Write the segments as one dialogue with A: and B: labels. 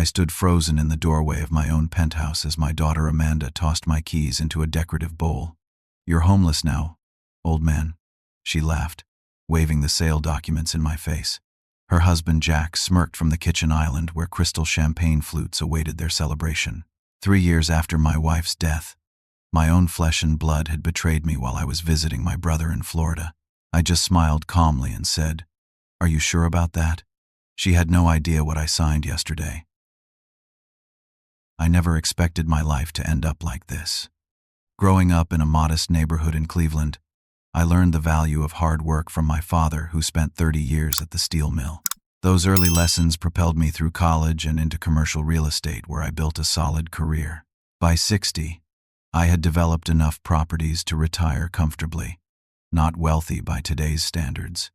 A: I stood frozen in the doorway of my own penthouse as my daughter Amanda tossed my keys into a decorative bowl. "You're homeless now, old man," she laughed, waving the sale documents in my face. Her husband Jack smirked from the kitchen island where crystal champagne flutes awaited their celebration. 3 years after my wife's death, my own flesh and blood had betrayed me while I was visiting my brother in Florida. I just smiled calmly and said, "Are you sure about that?" She had no idea what I signed yesterday. I never expected my life to end up like this. Growing up in a modest neighborhood in Cleveland, I learned the value of hard work from my father, who spent 30 years at the steel mill. Those early lessons propelled me through college and into commercial real estate, where I built a solid career. By 60, I had developed enough properties to retire comfortably, not wealthy by today's standards,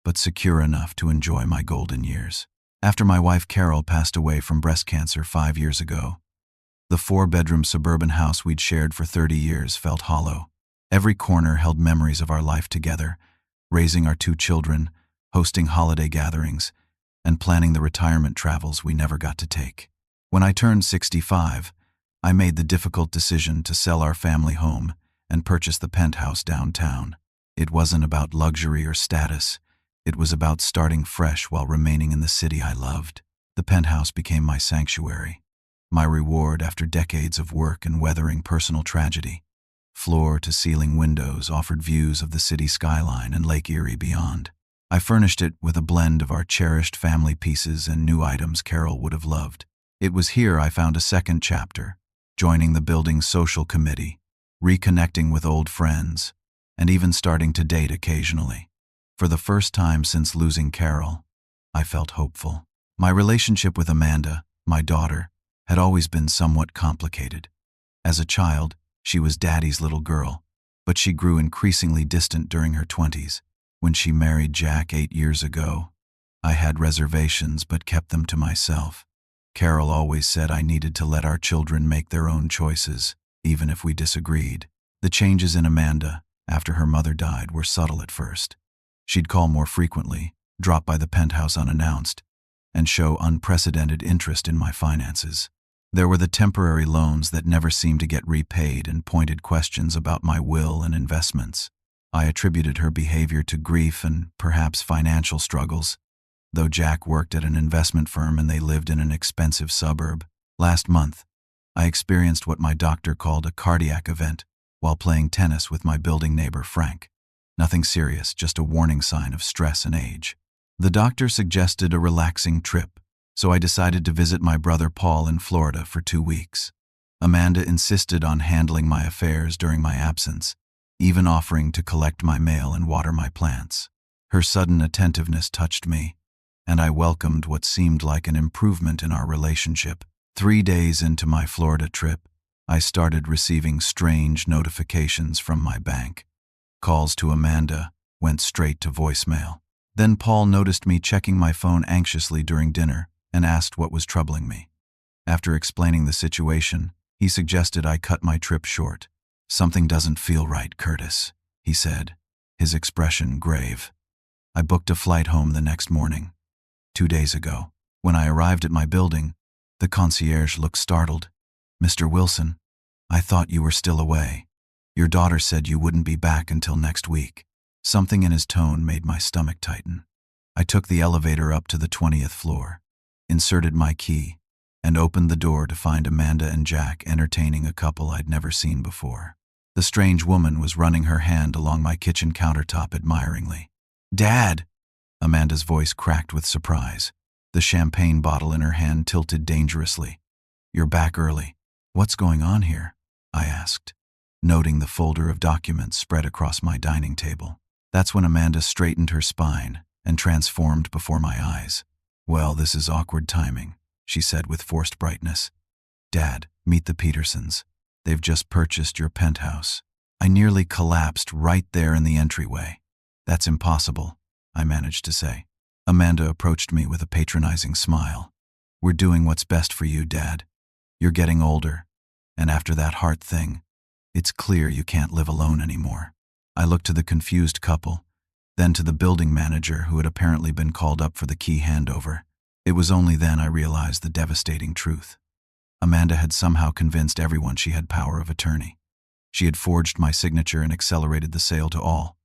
A: but secure enough to enjoy my golden years. After my wife Carol passed away from breast cancer 5 years ago, the 4-bedroom suburban house we'd shared for 30 years felt hollow. Every corner held memories of our life together, raising our 2 children, hosting holiday gatherings, and planning the retirement travels we never got to take. When I turned 65, I made the difficult decision to sell our family home and purchase the penthouse downtown. It wasn't about luxury or status. It was about starting fresh while remaining in the city I loved. The penthouse became my sanctuary, my reward after decades of work and weathering personal tragedy. Floor-to-ceiling windows offered views of the city skyline and Lake Erie beyond. I furnished it with a blend of our cherished family pieces and new items Carol would have loved. It was here I found a second chapter, joining the building's social committee, reconnecting with old friends, and even starting to date occasionally. For the first time since losing Carol, I felt hopeful. My relationship with Amanda, my daughter, had always been somewhat complicated. As a child, she was Daddy's little girl, but she grew increasingly distant during her 20s. When she married Jack 8 years ago, I had reservations but kept them to myself. Carol always said I needed to let our children make their own choices, even if we disagreed. The changes in Amanda, after her mother died, were subtle at first. She'd call more frequently, drop by the penthouse unannounced, and show unprecedented interest in my finances. There were the temporary loans that never seemed to get repaid and pointed questions about my will and investments. I attributed her behavior to grief and perhaps financial struggles, though Jack worked at an investment firm and they lived in an expensive suburb. Last month, I experienced what my doctor called a cardiac event while playing tennis with my building neighbor Frank. Nothing serious, just a warning sign of stress and age. The doctor suggested a relaxing trip, so I decided to visit my brother Paul in Florida for 2 weeks. Amanda insisted on handling my affairs during my absence, even offering to collect my mail and water my plants. Her sudden attentiveness touched me, and I welcomed what seemed like an improvement in our relationship. 3 days into my Florida trip, I started receiving strange notifications from my bank. Calls to Amanda went straight to voicemail. Then Paul noticed me checking my phone anxiously during dinner and asked what was troubling me. After explaining the situation, he suggested I cut my trip short. "Something doesn't feel right, Curtis," he said, his expression grave. I booked a flight home the next morning. 2 days ago, when I arrived at my building, the concierge looked startled. "Mr. Wilson, I thought you were still away. Your daughter said you wouldn't be back until next week." Something in his tone made my stomach tighten. I took the elevator up to the 20th floor, inserted my key, and opened the door to find Amanda and Jack entertaining a couple I'd never seen before. The strange woman was running her hand along my kitchen countertop admiringly. "Dad!" Amanda's voice cracked with surprise. The champagne bottle in her hand tilted dangerously. "You're back early. What's going on here?" I asked, noting the folder of documents spread across my dining table. That's when Amanda straightened her spine and transformed before my eyes. "Well, this is awkward timing," she said with forced brightness. "Dad, meet the Petersons. They've just purchased your penthouse." I nearly collapsed right there in the entryway. "That's impossible," I managed to say. Amanda approached me with a patronizing smile. "We're doing what's best for you, Dad. You're getting older, and after that heart thing, it's clear you can't live alone anymore." I looked to the confused couple, then to the building manager who had apparently been called up for the key handover. It was only then I realized the devastating truth. Amanda had somehow convinced everyone she had power of attorney. She had forged my signature and accelerated the sale to all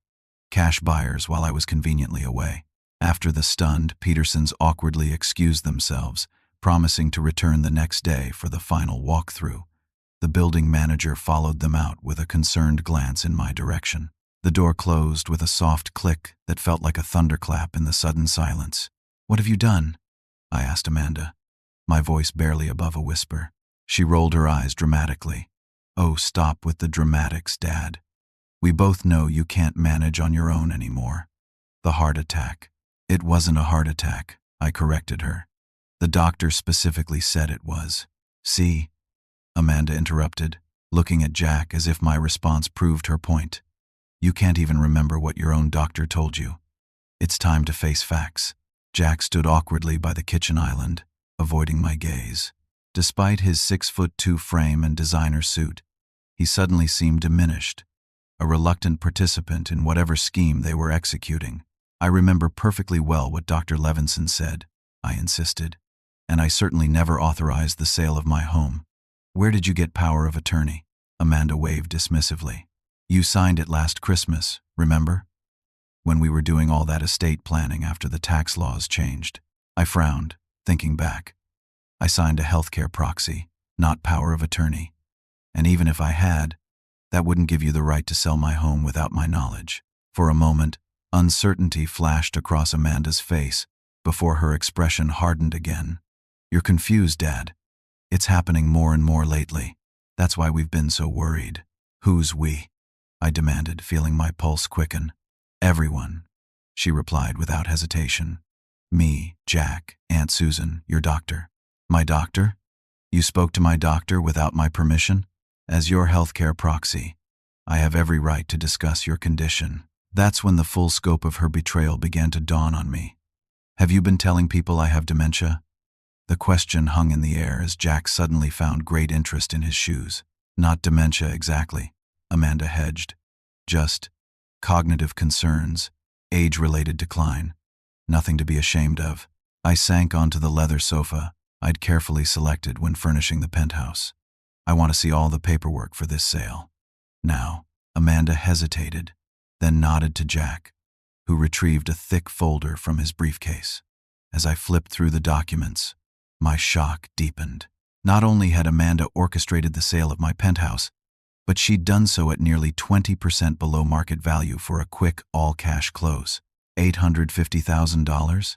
A: cash buyers while I was conveniently away. After the stunned, Petersons awkwardly excused themselves, promising to return the next day for the final walkthrough. The building manager followed them out with a concerned glance in my direction. The door closed with a soft click that felt like a thunderclap in the sudden silence. "What have you done?" I asked Amanda, my voice barely above a whisper. She rolled her eyes dramatically. "Oh, stop with the dramatics, Dad. We both know you can't manage on your own anymore. The heart attack." "It wasn't a heart attack," I corrected her. "The doctor specifically said it was." "See?" Amanda interrupted, looking at Jack as if my response proved her point. "You can't even remember what your own doctor told you. It's time to face facts." Jack stood awkwardly by the kitchen island, avoiding my gaze. Despite his 6'2" frame and designer suit, he suddenly seemed diminished, a reluctant participant in whatever scheme they were executing. "I remember perfectly well what Dr. Levinson said," I insisted, "and I certainly never authorized the sale of my home." "Where did you get power of attorney?" Amanda waved dismissively. "You signed it last Christmas, remember? When we were doing all that estate planning after the tax laws changed." I frowned, thinking back. I signed a healthcare proxy, not power of attorney. And even if I had, that wouldn't give you the right to sell my home without my knowledge. For a moment, uncertainty flashed across Amanda's face before her expression hardened again. "You're confused, Dad. It's happening more and more lately. That's why we've been so worried." "Who's we?" I demanded, feeling my pulse quicken. "Everyone," she replied without hesitation. "Me, Jack, Aunt Susan, your doctor." "My doctor? You spoke to my doctor without my permission? As your healthcare proxy, I have every right to discuss your condition." That's when the full scope of her betrayal began to dawn on me. "Have you been telling people I have dementia?" The question hung in the air as Jack suddenly found great interest in his shoes. "Not dementia exactly," Amanda hedged. "Just cognitive concerns, age-related decline. Nothing to be ashamed of." I sank onto the leather sofa I'd carefully selected when furnishing the penthouse. "I want to see all the paperwork for this sale." "Now." Amanda hesitated, then nodded to Jack, who retrieved a thick folder from his briefcase. As I flipped through the documents, my shock deepened. Not only had Amanda orchestrated the sale of my penthouse, but she'd done so at nearly 20% below market value for a quick, all-cash close. $850,000?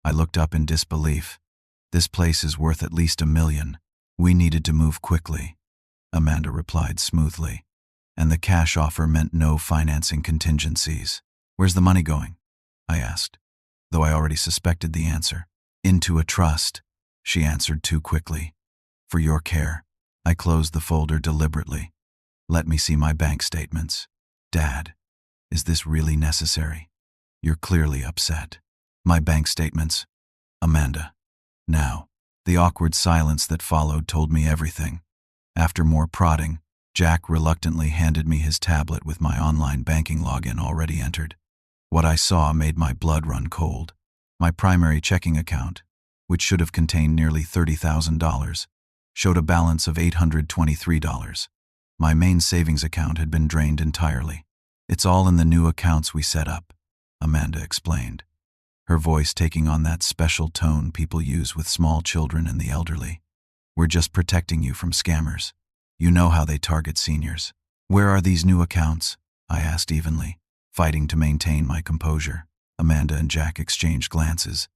A: I looked up in disbelief. "This place is worth at least $1 million. We needed to move quickly," Amanda replied smoothly. "And the cash offer meant no financing contingencies." "Where's the money going?" I asked, though I already suspected the answer. "Into a trust," she answered too quickly. "For your care." I closed the folder deliberately. "Let me see my bank statements." "Dad, is this really necessary? You're clearly upset." "My bank statements." "Amanda." Now, the awkward silence that followed told me everything. After more prodding, Jack reluctantly handed me his tablet with my online banking login already entered. What I saw made my blood run cold. My primary checking account, which should have contained nearly $30,000, showed a balance of $823. My main savings account had been drained entirely. "It's all in the new accounts we set up," Amanda explained, her voice taking on that special tone people use with small children and the elderly. "We're just protecting you from scammers. You know how they target seniors." "Where are these new accounts?" I asked evenly, fighting to maintain my composure. Amanda and Jack exchanged glances.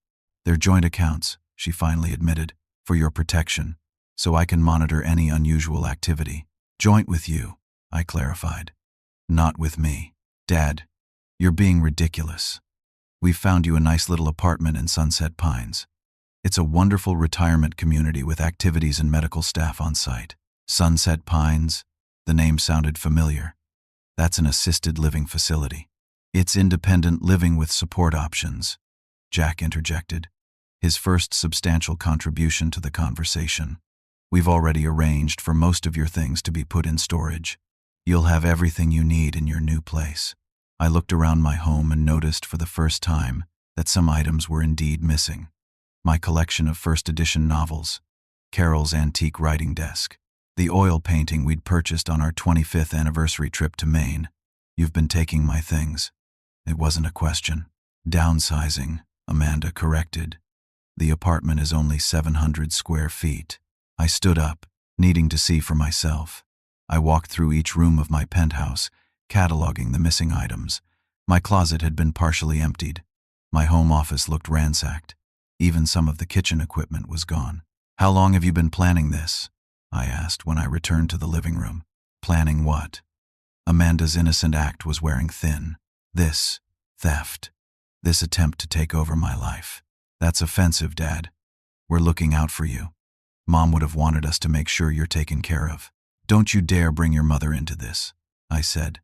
A: "They're joint accounts," she finally admitted, "for your protection, so I can monitor any unusual activity." "Joint with you," I clarified. "Not with me." "Dad, you're being ridiculous. We've found you a nice little apartment in Sunset Pines. It's a wonderful retirement community with activities and medical staff on site." Sunset Pines? The name sounded familiar. That's an assisted living facility. "It's independent living with support options," Jack interjected, his first substantial contribution to the conversation. "We've already arranged for most of your things to be put in storage. You'll have everything you need in your new place." I looked around my home and noticed for the first time that some items were indeed missing. my collection of first edition novels, Carol's antique writing desk, the oil painting we'd purchased on our 25th anniversary trip to Maine. You've been taking my things. It wasn't a question. Downsizing, Amanda corrected. The apartment is only 700 square feet. I stood up, needing to see for myself. I walked through each room of my penthouse, cataloging the missing items. My closet had been partially emptied. My home office looked ransacked. Even some of the kitchen equipment was gone. How long have you been planning this? I asked when I returned to the living room. Planning what? Amanda's innocent act was wearing thin. This theft. This attempt to take over my life. That's offensive, Dad. We're looking out for you. Mom would have wanted us to make sure you're taken care of. Don't you dare bring your mother into this, I said,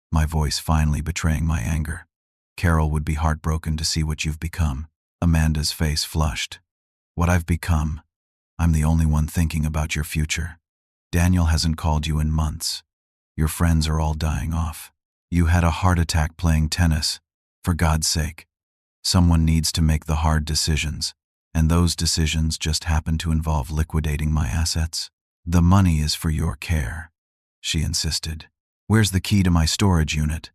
A: my voice finally betraying my anger. Carol would be heartbroken to see what you've become. Amanda's face flushed. What I've become? I'm the only one thinking about your future. Daniel hasn't called you in months. Your friends are all dying off. You had a heart attack playing tennis. For God's sake. Someone needs to make the hard decisions, and those decisions just happen to involve liquidating my assets. The money is for your care, she insisted. Where's the key to my storage unit?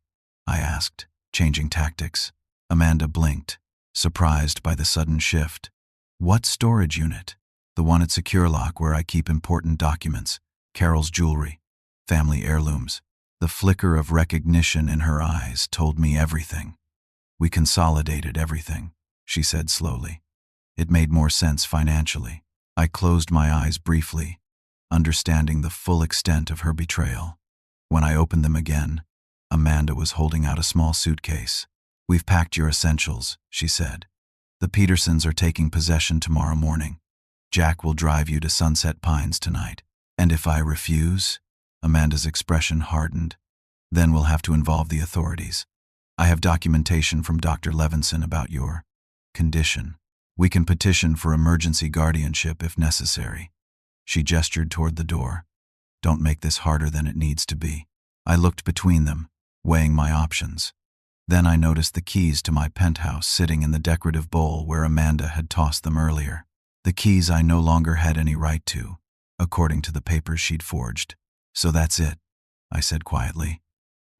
A: I asked, changing tactics. Amanda blinked, surprised by the sudden shift. What storage unit? The one at Secure Lock where I keep important documents, Carol's jewelry, family heirlooms. The flicker of recognition in her eyes told me everything. We consolidated everything, she said slowly. It made more sense financially. I closed my eyes briefly, understanding the full extent of her betrayal. When I opened them again, Amanda was holding out a small suitcase. We've packed your essentials, she said. The Petersons are taking possession tomorrow morning. Jack will drive you to Sunset Pines tonight. And if I refuse? Amanda's expression hardened. Then we'll have to involve the authorities. I have documentation from Dr. Levinson about your condition. We can petition for emergency guardianship if necessary. She gestured toward the door. Don't make this harder than it needs to be. I looked between them, weighing my options. Then I noticed the keys to my penthouse sitting in the decorative bowl where Amanda had tossed them earlier. The keys I no longer had any right to, according to the papers she'd forged. So that's it, I said quietly.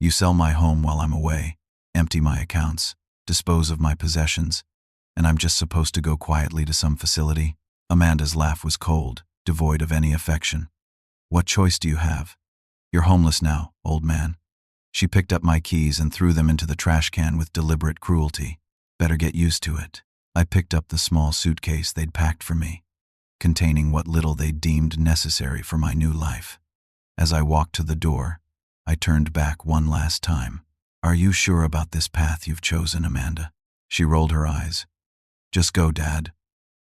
A: You sell my home while I'm away, empty my accounts, dispose of my possessions, and I'm just supposed to go quietly to some facility? Amanda's laugh was cold, devoid of any affection. What choice do you have? You're homeless now, old man. She picked up my keys and threw them into the trash can with deliberate cruelty. Better get used to it. I picked up the small suitcase they'd packed for me, containing what little they deemed necessary for my new life. As I walked to the door, I turned back one last time. Are you sure about this path you've chosen, Amanda? She rolled her eyes. Just go, Dad.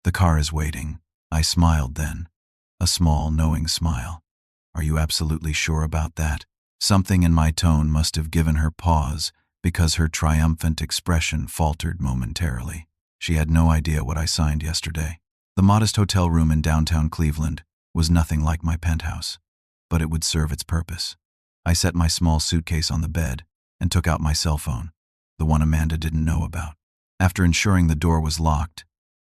A: The car is waiting. I smiled then, a small, knowing smile. Are you absolutely sure about that? Something in my tone must have given her pause because her triumphant expression faltered momentarily. She had no idea what I signed yesterday. The modest hotel room in downtown Cleveland was nothing like my penthouse, but it would serve its purpose. I set my small suitcase on the bed and took out my cell phone, the one Amanda didn't know about. After ensuring the door was locked,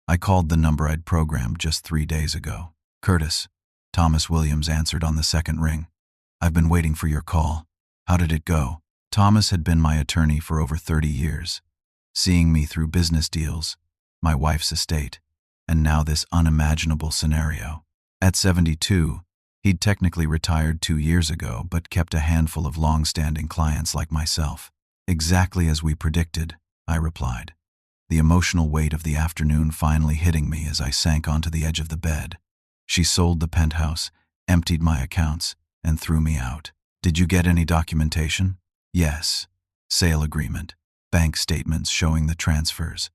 A: I called the number I'd programmed just 3 days ago. Curtis, Thomas Williams answered on the second ring. I've been waiting for your call. How did it go? Thomas had been my attorney for over 30 years, seeing me through business deals, my wife's estate, and now this unimaginable scenario. At 72, he'd technically retired 2 years ago, but kept a handful of long-standing clients like myself. Exactly as we predicted, I replied, the emotional weight of the afternoon finally hitting me as I sank onto the edge of the bed. She sold the penthouse, emptied my accounts, and threw me out. Did you get any documentation? Yes. Sale agreement, bank statements showing the transfers.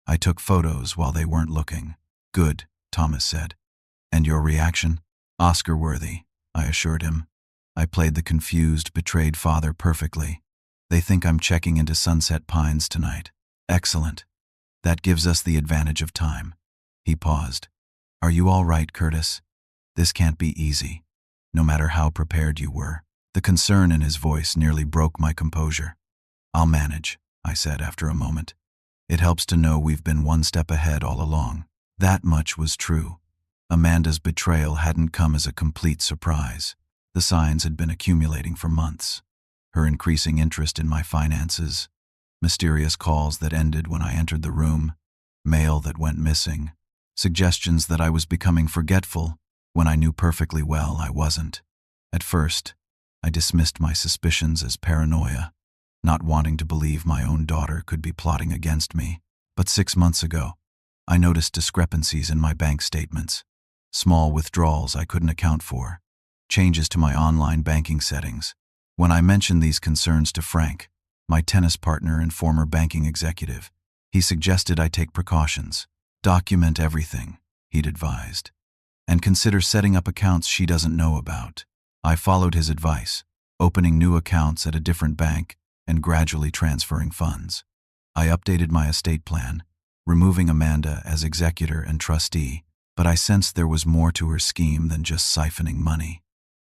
A: I took photos while they weren't looking. Good, Thomas said. And your reaction? Oscar-worthy, I assured him. I played the confused, betrayed father perfectly. They think I'm checking into Sunset Pines tonight. Excellent. That gives us the advantage of time. He paused. Are you all right, Curtis? This can't be easy, no matter how prepared you were. The concern in his voice nearly broke my composure. I'll manage, I said after a moment. It helps to know we've been one step ahead all along. That much was true. Amanda's betrayal hadn't come as a complete surprise. The signs had been accumulating for months. Her increasing interest in my finances, mysterious calls that ended when I entered the room, mail that went missing, suggestions that I was becoming forgetful when I knew perfectly well I wasn't. At first, I dismissed my suspicions as paranoia, not wanting to believe my own daughter could be plotting against me. But 6 months ago, I noticed discrepancies in my bank statements, small withdrawals I couldn't account for, changes to my online banking settings. When I mentioned these concerns to Frank, my tennis partner and former banking executive, he suggested I take precautions. Document everything, he'd advised, and consider setting up accounts she doesn't know about. I followed his advice, opening new accounts at a different bank and gradually transferring funds. I updated my estate plan, removing Amanda as executor and trustee, but I sensed there was more to her scheme than just siphoning money.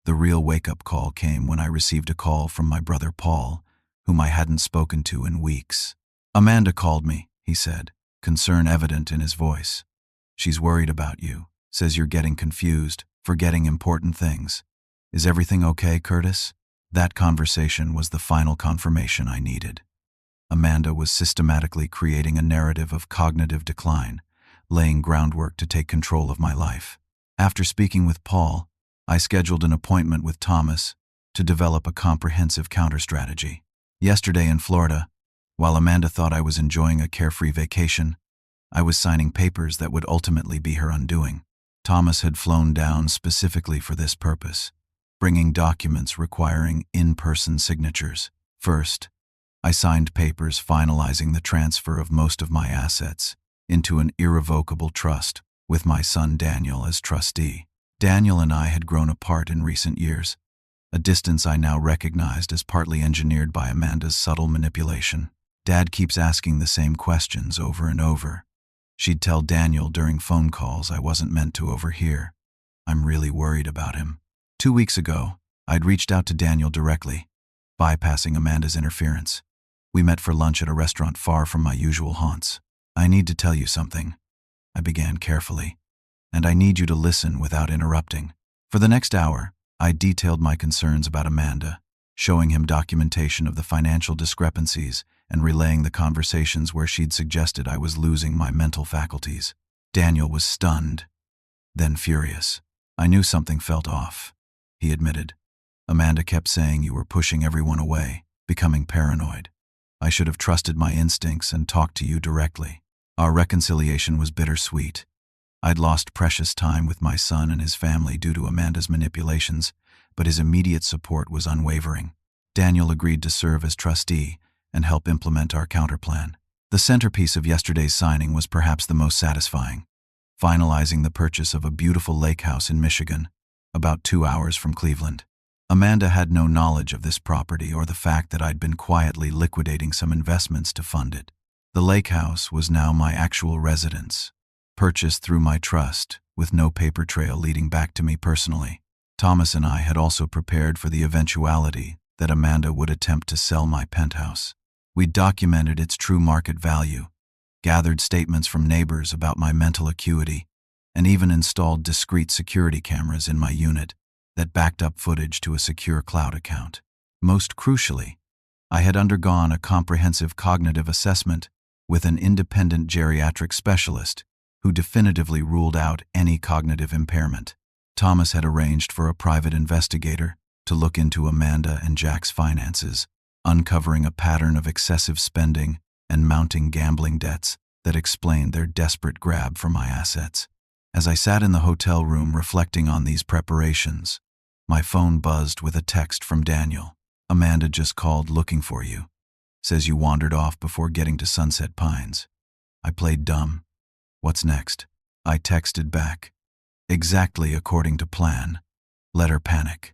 A: The real wake-up call came when I received a call from my brother Paul, whom I hadn't spoken to in weeks. "Amanda called me," he said, concern evident in his voice. "She's worried about you, says you're getting confused, forgetting important things. Is everything okay, Curtis?" That conversation was the final confirmation I needed. Amanda was systematically creating a narrative of cognitive decline, laying groundwork to take control of my life. After speaking with Paul, I scheduled an appointment with Thomas to develop a comprehensive counter-strategy. Yesterday in Florida, while Amanda thought I was enjoying a carefree vacation, I was signing papers that would ultimately be her undoing. Thomas had flown down specifically for this purpose, bringing documents requiring in-person signatures. First, I signed papers finalizing the transfer of most of my assets into an irrevocable trust with my son Daniel as trustee. Daniel and I had grown apart in recent years, a distance I now recognized as partly engineered by Amanda's subtle manipulation. Dad keeps asking the same questions over and over. She'd tell Daniel during phone calls I wasn't meant to overhear. I'm really worried about him. 2 weeks ago, I'd reached out to Daniel directly, bypassing Amanda's interference. We met for lunch at a restaurant far from my usual haunts. "I need to tell you something," I began carefully, "and I need you to listen without interrupting." For the next hour, I detailed my concerns about Amanda, showing him documentation of the financial discrepancies and relaying the conversations where she'd suggested I was losing my mental faculties. Daniel was stunned, then furious. "I knew something felt off," he admitted. "Amanda kept saying you were pushing everyone away, becoming paranoid. I should have trusted my instincts and talked to you directly." Our reconciliation was bittersweet. I'd lost precious time with my son and his family due to Amanda's manipulations, but his immediate support was unwavering. Daniel agreed to serve as trustee and help implement our counterplan. The centerpiece of yesterday's signing was perhaps the most satisfying, finalizing the purchase of a beautiful lake house in Michigan, about 2 hours from Cleveland. Amanda had no knowledge of this property or the fact that I'd been quietly liquidating some investments to fund it. The lake house was now my actual residence, purchased through my trust, with no paper trail leading back to me personally. Thomas and I had also prepared for the eventuality that Amanda would attempt to sell my penthouse. We'd documented its true market value, gathered statements from neighbors about my mental acuity, and even installed discreet security cameras in my unit that backed up footage to a secure cloud account. Most crucially, I had undergone a comprehensive cognitive assessment with an independent geriatric specialist who definitively ruled out any cognitive impairment. Thomas had arranged for a private investigator to look into Amanda and Jack's finances, uncovering a pattern of excessive spending and mounting gambling debts that explained their desperate grab for my assets. As I sat in the hotel room reflecting on these preparations, my phone buzzed with a text from Daniel. "Amanda just called looking for you. Says you wandered off before getting to Sunset Pines." I played dumb. "What's next?" I texted back. "Exactly according to plan. Let her panic.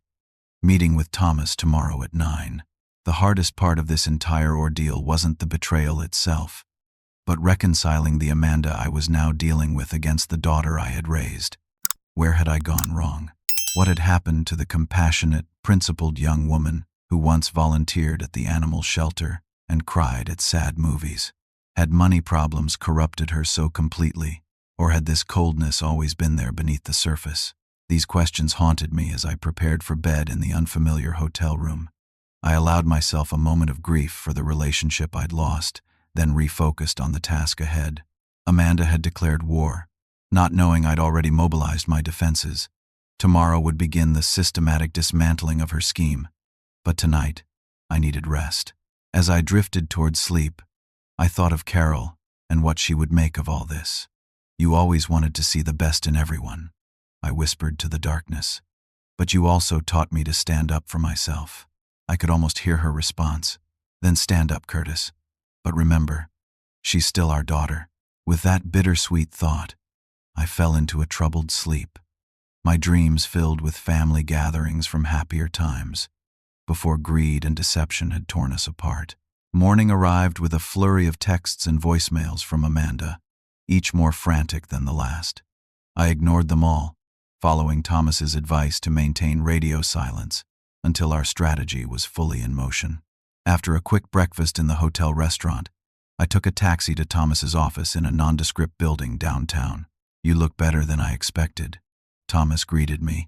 A: Meeting with Thomas tomorrow at 9. The hardest part of this entire ordeal wasn't the betrayal itself, but reconciling the Amanda I was now dealing with against the daughter I had raised. Where had I gone wrong? What had happened to the compassionate, principled young woman who once volunteered at the animal shelter and cried at sad movies? Had money problems corrupted her so completely Or had this coldness always been there beneath the surface? These questions haunted me as I prepared for bed in the unfamiliar hotel room. I allowed myself a moment of grief for the relationship I'd lost, then refocused on the task ahead. Amanda had declared war, not knowing I'd already mobilized my defenses. Tomorrow would begin the systematic dismantling of her scheme. But tonight, I needed rest. As I drifted toward sleep, I thought of Carol and what she would make of all this. "You always wanted to see the best in everyone," I whispered to the darkness. "But you also taught me to stand up for myself." I could almost hear her response. "Then stand up, Curtis. But remember, she's still our daughter." With that bittersweet thought, I fell into a troubled sleep, my dreams filled with family gatherings from happier times, before greed and deception had torn us apart. Morning arrived with a flurry of texts and voicemails from Amanda, each more frantic than the last. I ignored them all, following Thomas's advice to maintain radio silence until our strategy was fully in motion. After a quick breakfast in the hotel restaurant, I took a taxi to Thomas's office in a nondescript building downtown. "You look better than I expected," Thomas greeted me,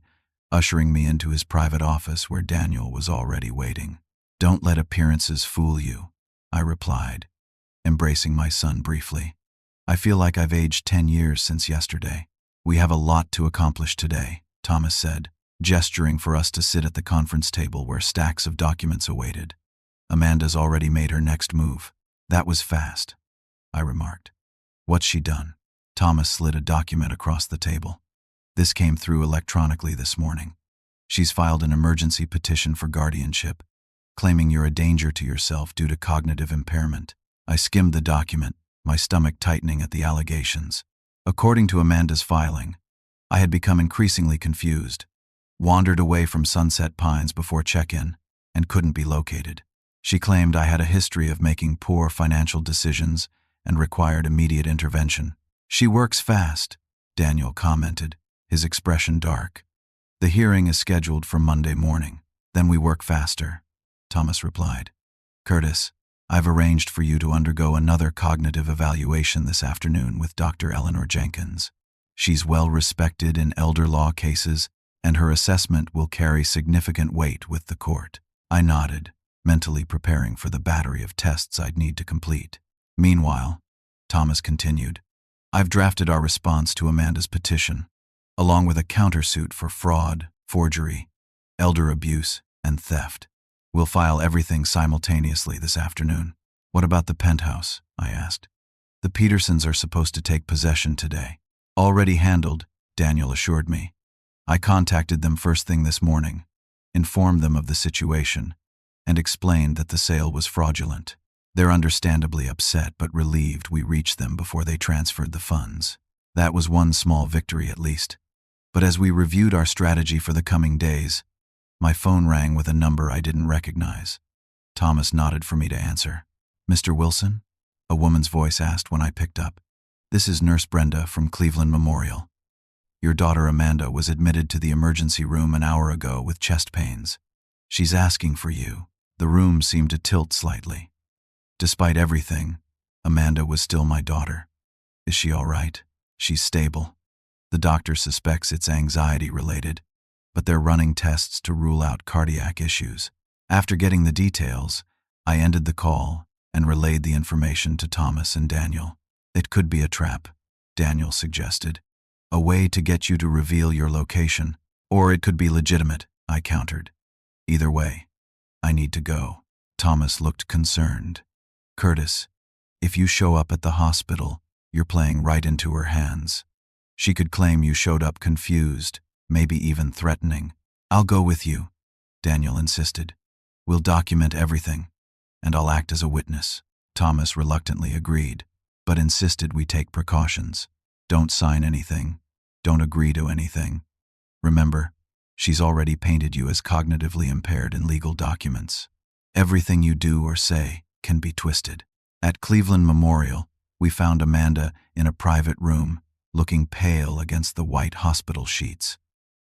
A: ushering me into his private office where Daniel was already waiting. "Don't let appearances fool you," I replied, embracing my son briefly. "I feel like I've aged 10 years since yesterday." "We have a lot to accomplish today," Thomas said, gesturing for us to sit at the conference table where stacks of documents awaited. "Amanda's already made her next move." "That was fast," I remarked. "What's she done?" Thomas slid a document across the table. "This came through electronically this morning. She's filed an emergency petition for guardianship, claiming you're a danger to yourself due to cognitive impairment." I skimmed the document, my stomach tightening at the allegations. According to Amanda's filing, I had become increasingly confused, wandered away from Sunset Pines before check-in, and couldn't be located. She claimed I had a history of making poor financial decisions and required immediate intervention. "She works fast," Daniel commented, his expression dark. "The hearing is scheduled for Monday morning." "Then we work faster," Thomas replied. "Curtis, I've arranged for you to undergo another cognitive evaluation this afternoon with Dr. Eleanor Jenkins. She's well respected in elder law cases, and her assessment will carry significant weight with the court." I nodded, mentally preparing for the battery of tests I'd need to complete. "Meanwhile," Thomas continued, "I've drafted our response to Amanda's petition, along with a countersuit for fraud, forgery, elder abuse, and theft. We'll file everything simultaneously this afternoon." "What about the Penthouse?" I asked. "The Petersons are supposed to take possession today." "Already handled," Daniel assured me. "I contacted them first thing this morning, informed them of the situation, and explained that the sale was fraudulent. They're understandably upset but relieved we reached them before they transferred the funds. That was one small victory at least. But as we reviewed our strategy for the coming days, my phone rang with a number I didn't recognize. Thomas nodded for me to answer. "Mr. Wilson?" a woman's voice asked when I picked up. "This is Nurse Brenda from Cleveland Memorial. Your daughter Amanda was admitted to the emergency room an hour ago with chest pains. She's asking for you." The room seemed to tilt slightly. Despite everything, Amanda was still my daughter. "Is she all right?" "She's stable. The doctor suspects it's anxiety-related, but they're running tests to rule out cardiac issues." After getting the details, I ended the call and relayed the information to Thomas and Daniel. "It could be a trap," Daniel suggested. "A way to get you to reveal your location. Or it could be legitimate," I countered. "Either way, I need to go." Thomas looked concerned. "Curtis, if you show up at the hospital, you're playing right into her hands. She could claim you showed up confused, maybe even threatening." "I'll go with you," Daniel insisted. "We'll document everything, and I'll act as a witness." Thomas reluctantly agreed, but insisted we take precautions. "Don't sign anything. Don't agree to anything. Remember, she's already painted you as cognitively impaired in legal documents. Everything you do or say can be twisted." At Cleveland Memorial, we found Amanda in a private room, looking pale against the white hospital sheets.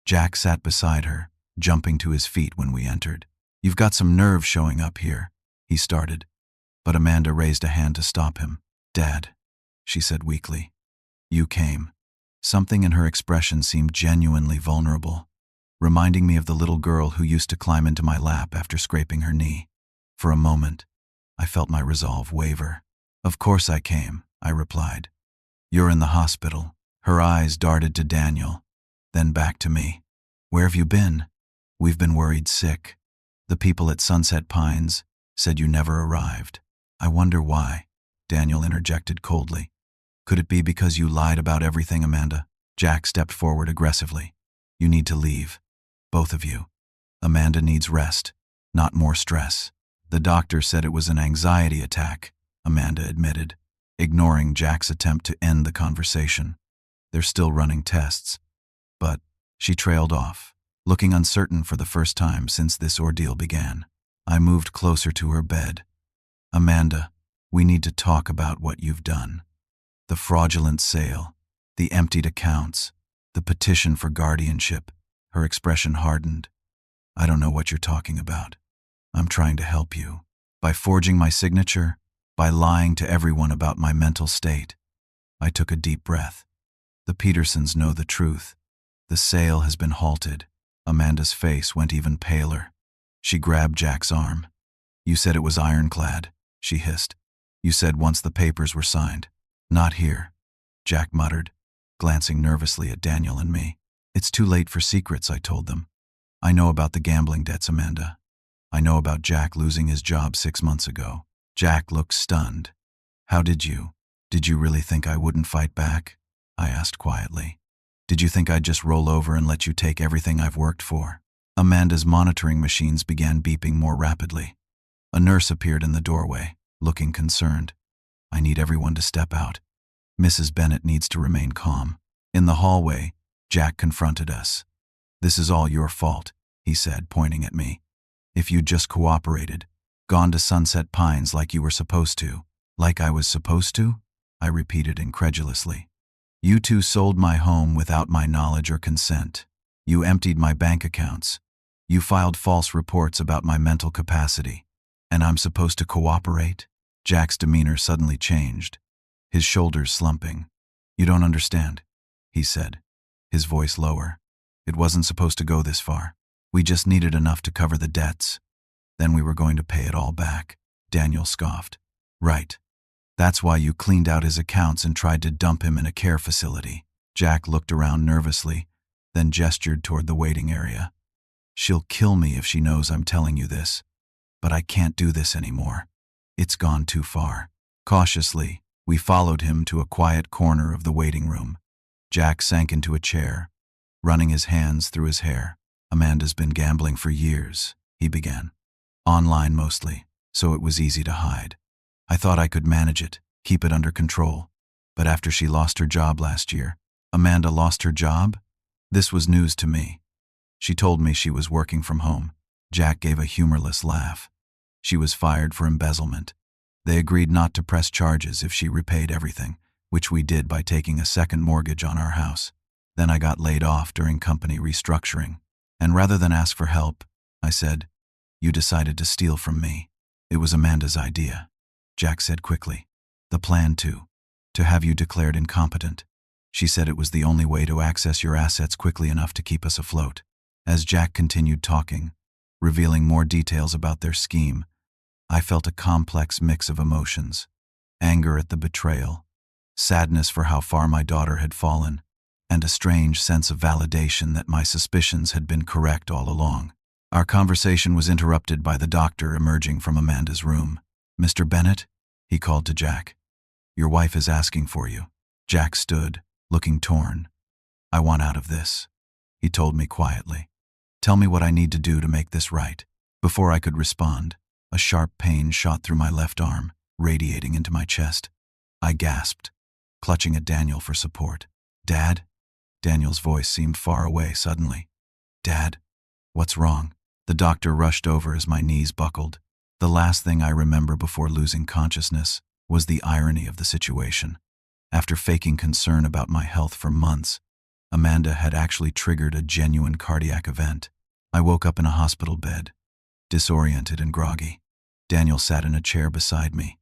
A: Jack sat beside her, jumping to his feet when we entered. "You've got some nerve showing up here," he started, but Amanda raised a hand to stop him. "Dad," she said weakly, You came. Something in her expression seemed genuinely vulnerable, reminding me of the little girl who used to climb into my lap after scraping her knee. For a moment, I felt my resolve waver. Of course I came, I replied. You're in the hospital. Her eyes darted to Daniel, then back to me. Where have you been? We've been worried sick. The people at Sunset Pines said you never arrived. I wonder why, Daniel interjected coldly. Could it be because you lied about everything, Amanda? Jack stepped forward aggressively. You need to leave. Both of you. Amanda needs rest, not more stress. The doctor said it was an anxiety attack, Amanda admitted, ignoring Jack's attempt to end the conversation. They're still running tests. But she trailed off, looking uncertain for the first time since this ordeal began. I moved closer to her bed. Amanda, we need to talk about what you've done. The fraudulent sale, the emptied accounts, the petition for guardianship. Her expression hardened. I don't know what you're talking about. I'm trying to help you. By forging my signature, by lying to everyone about my mental state. I took a deep breath. The Petersons know the truth. The sale has been halted. Amanda's face went even paler. She grabbed Jack's arm. You said it was ironclad, she hissed. You said once the papers were signed. Not here, Jack muttered, glancing nervously at Daniel and me. It's too late for secrets, I told them. I know about the gambling debts, Amanda. I know about Jack losing his job 6 months ago. Jack looked stunned. How did you really think I wouldn't fight back? I asked quietly. Did you think I'd just roll over and let you take everything I've worked for? Amanda's monitoring machines began beeping more rapidly. A nurse appeared in the doorway, looking concerned. I need everyone to step out. Mrs. Bennett needs to remain calm. In the hallway, Jack confronted us. This is all your fault, he said, pointing at me. If you'd just cooperated, gone to Sunset Pines like you were supposed to. Like I was supposed to? I repeated incredulously. You two sold my home without my knowledge or consent. You emptied my bank accounts. You filed false reports about my mental capacity. And I'm supposed to cooperate? Jack's demeanor suddenly changed, his shoulders slumping. You don't understand, he said, his voice lower. It wasn't supposed to go this far. We just needed enough to cover the debts. Then we were going to pay it all back. Daniel scoffed. Right. That's why you cleaned out his accounts and tried to dump him in a care facility. Jack looked around nervously, then gestured toward the waiting area. She'll kill me if she knows I'm telling you this. But I can't do this anymore. It's gone too far. Cautiously, we followed him to a quiet corner of the waiting room. Jack sank into a chair, running his hands through his hair. Amanda's been gambling for years, he began. Online mostly, so it was easy to hide. I thought I could manage it, keep it under control. But after she lost her job last year, Amanda lost her job? This was news to me. She told me she was working from home. Jack gave a humorless laugh. She was fired for embezzlement. They agreed not to press charges if she repaid everything, which we did by taking a second mortgage on our house. Then I got laid off during company restructuring. And rather than ask for help, I said, you decided to steal from me. It was Amanda's idea. Jack said quickly. The plan to have you declared incompetent. She said it was the only way to access your assets quickly enough to keep us afloat. As Jack continued talking, revealing more details about their scheme, I felt a complex mix of emotions. Anger at the betrayal, sadness for how far my daughter had fallen, and a strange sense of validation that my suspicions had been correct all along. Our conversation was interrupted by the doctor emerging from Amanda's room. Mr. Bennett, he called to Jack. Your wife is asking for you. Jack stood, looking torn. I want out of this, he told me quietly. Tell me what I need to do to make this right. Before I could respond, a sharp pain shot through my left arm, radiating into my chest. I gasped, clutching at Daniel for support. Dad? Daniel's voice seemed far away suddenly. Dad? What's wrong? The doctor rushed over as my knees buckled. The last thing I remember before losing consciousness was the irony of the situation. After faking concern about my health for months, Amanda had actually triggered a genuine cardiac event. I woke up in a hospital bed, disoriented and groggy. Daniel sat in a chair beside me,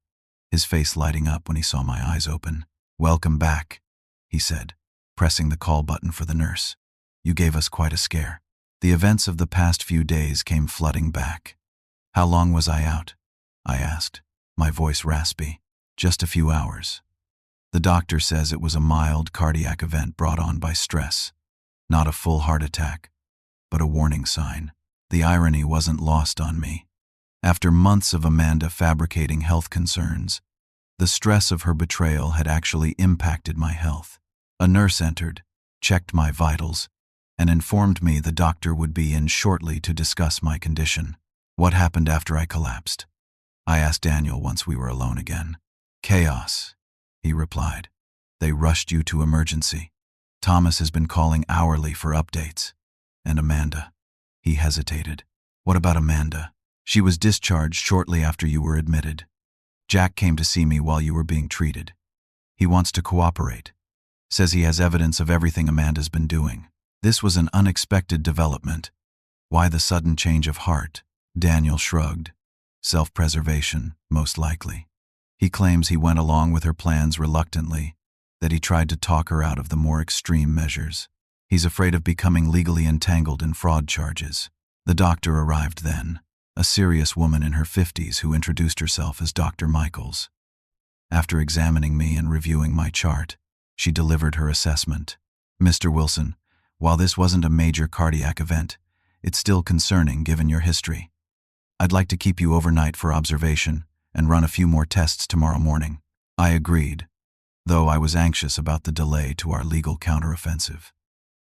A: his face lighting up when he saw my eyes open. Welcome back, he he said, pressing the call button for the nurse. You gave us quite a scare. The events of the past few days came flooding back. How long was I out? I asked, my voice raspy. Just a few hours. The doctor says it was a mild cardiac event brought on by stress. Not a full heart attack, but a warning sign. The irony wasn't lost on me. After months of Amanda fabricating health concerns, the stress of her betrayal had actually impacted my health. A nurse entered, checked my vitals, and informed me the doctor would be in shortly to discuss my condition. What happened after I collapsed? I asked Daniel once we were alone again. Chaos, he replied. They rushed you to emergency. Thomas has been calling hourly for updates. And Amanda? He hesitated. What about Amanda? She was discharged shortly after you were admitted. Jack came to see me while you were being treated. He wants to cooperate. Says he has evidence of everything Amanda's been doing. This was an unexpected development. Why the sudden change of heart? Daniel shrugged. Self-preservation, most likely. He claims he went along with her plans reluctantly, that he tried to talk her out of the more extreme measures. He's afraid of becoming legally entangled in fraud charges. The doctor arrived then, a serious woman in her 50s who introduced herself as Dr. Michaels. After examining me and reviewing my chart, she delivered her assessment. Mr. Wilson, while this wasn't a major cardiac event, it's still concerning given your history. I'd like to keep you overnight for observation and run a few more tests tomorrow morning. I agreed, though I was anxious about the delay to our legal counteroffensive.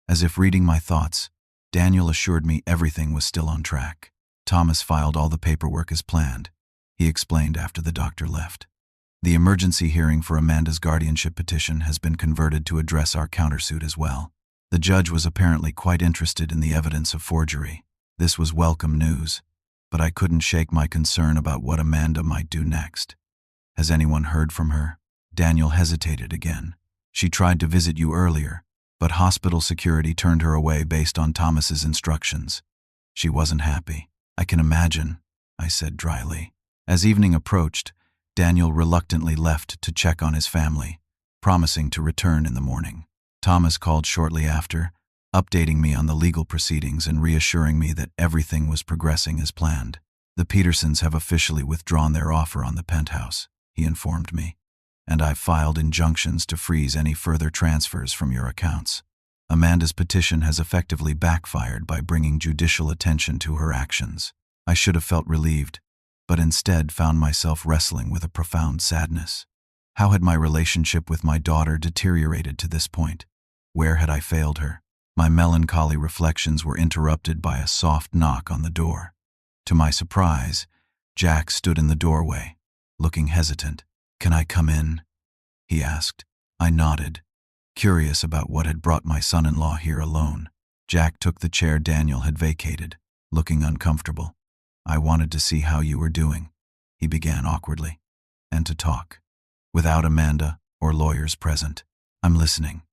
A: As if reading my thoughts, Daniel assured me everything was still on track. Thomas filed all the paperwork as planned, he explained after the doctor left. The emergency hearing for Amanda's guardianship petition has been converted to address our countersuit as well. The judge was apparently quite interested in the evidence of forgery. This was welcome news, but I couldn't shake my concern about what Amanda might do next. Has anyone heard from her? Daniel hesitated again. She tried to visit you earlier, but hospital security turned her away based on Thomas's instructions. She wasn't happy. I can imagine, I said dryly. As evening approached, Daniel reluctantly left to check on his family, promising to return in the morning. Thomas called shortly after, updating me on the legal proceedings and reassuring me that everything was progressing as planned. The Petersons have officially withdrawn their offer on the Penthouse, he informed me, and I've filed injunctions to freeze any further transfers from your accounts. Amanda's petition has effectively backfired by bringing judicial attention to her actions. I should have felt relieved, but instead found myself wrestling with a profound sadness. How had my relationship with my daughter deteriorated to this point? Where had I failed her? My melancholy reflections were interrupted by a soft knock on the door. To my surprise, Jack stood in the doorway, looking hesitant. "Can I come in?" he asked. I nodded, curious about what had brought my son-in-law here alone. Jack took the chair Daniel had vacated, looking uncomfortable. "I wanted to see how you were doing," he began awkwardly, "and to talk. Without Amanda or lawyers present." "I'm listening,"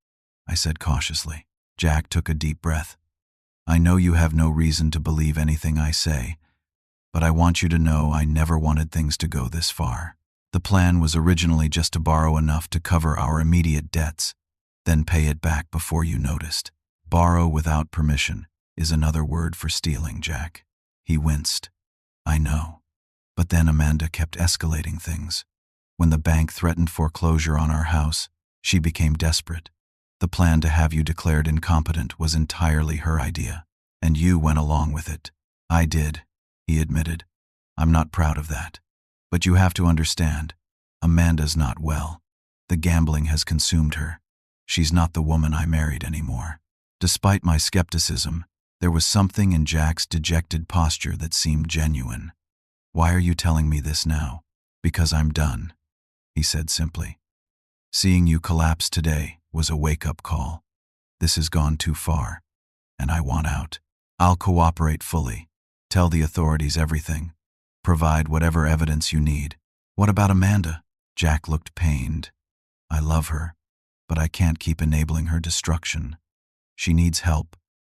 A: I said cautiously. Jack took a deep breath. "I know you have no reason to believe anything I say, but I want you to know I never wanted things to go this far. The plan was originally just to borrow enough to cover our immediate debts, then pay it back before you noticed. Borrow without permission is another word for stealing, Jack." He winced. "I know. But then Amanda kept escalating things. When the bank threatened foreclosure on our house, she became desperate. The plan to have you declared incompetent was entirely her idea, and you went along with it." "I did," he admitted. "I'm not proud of that. But you have to understand, Amanda's not well. The gambling has consumed her. She's not the woman I married anymore." Despite my skepticism, there was something in Jack's dejected posture that seemed genuine. "Why are you telling me this now?" "Because I'm done," he said simply. "Seeing you collapse today was a wake-up call. This has gone too far, and I want out. I'll cooperate fully, tell the authorities everything, provide whatever evidence you need." "What about Amanda?" Jack looked pained. "I love her, but I can't keep enabling her destruction. She needs help,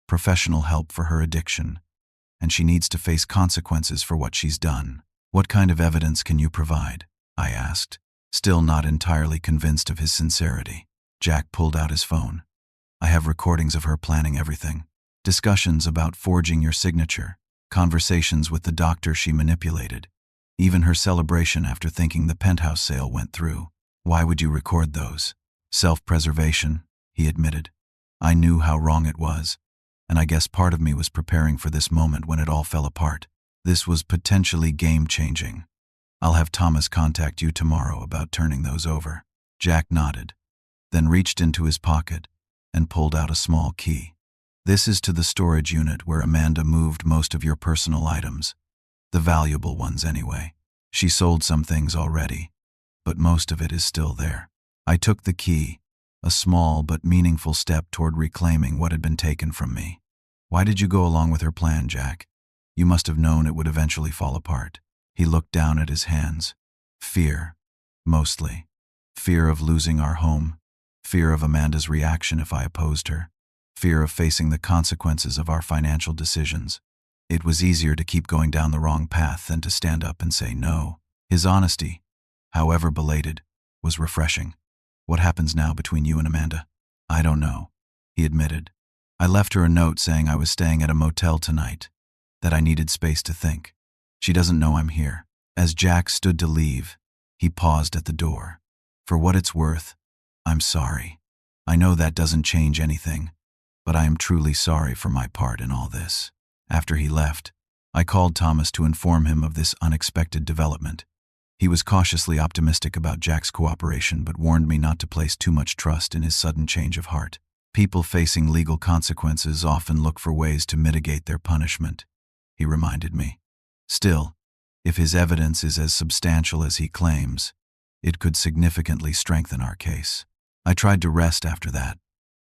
A: professional help for her addiction, and she needs to face consequences for what she's done." "What kind of evidence can you provide?" I asked, still not entirely convinced of his sincerity. Jack pulled out his phone. I have recordings of her planning everything. Discussions about forging your signature, conversations with the doctor she manipulated, even her celebration after thinking the Penthouse sale went through. Why would you record those? Self-preservation, he admitted. I knew how wrong it was, and I guess part of me was preparing for this moment when it all fell apart. This was potentially game-changing. I'll have Thomas contact you tomorrow about turning those over. Jack nodded, then reached into his pocket and pulled out a small key. This is to the storage unit where Amanda moved most of your personal items. The valuable ones anyway. She sold some things already, but most of it is still there. I took the key, a small but meaningful step toward reclaiming what had been taken from me. Why did you go along with her plan, Jack? You must have known it would eventually fall apart. He looked down at his hands. Fear, mostly. Fear of losing our home. Fear of Amanda's reaction if I opposed her. Fear of facing the consequences of our financial decisions. It was easier to keep going down the wrong path than to stand up and say no. His honesty, however belated, was refreshing. What happens now between you and Amanda? I don't know, he admitted. I left her a note saying I was staying at a motel tonight, that I needed space to think. She doesn't know I'm here. As Jack stood to leave, he paused at the door. For what it's worth, I'm sorry. I know that doesn't change anything, but I am truly sorry for my part in all this. After he left, I called Thomas to inform him of this unexpected development. He was cautiously optimistic about Jack's cooperation but warned me not to place too much trust in his sudden change of heart. People facing legal consequences often look for ways to mitigate their punishment, he reminded me. Still, if his evidence is as substantial as he claims, it could significantly strengthen our case. I tried to rest after that,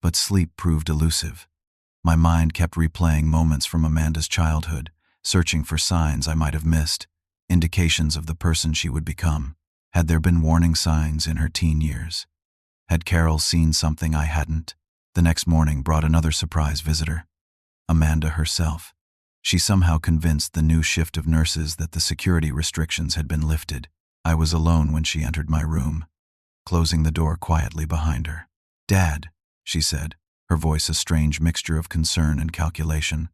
A: but sleep proved elusive. My mind kept replaying moments from Amanda's childhood, searching for signs I might have missed, indications of the person she would become. Had there been warning signs in her teen years? Had Carol seen something I hadn't? The next morning brought another surprise visitor. Amanda herself. She somehow convinced the new shift of nurses that the security restrictions had been lifted. I was alone when she entered my room, closing the door quietly behind her. "Dad," she said, her voice a strange mixture of concern and calculation.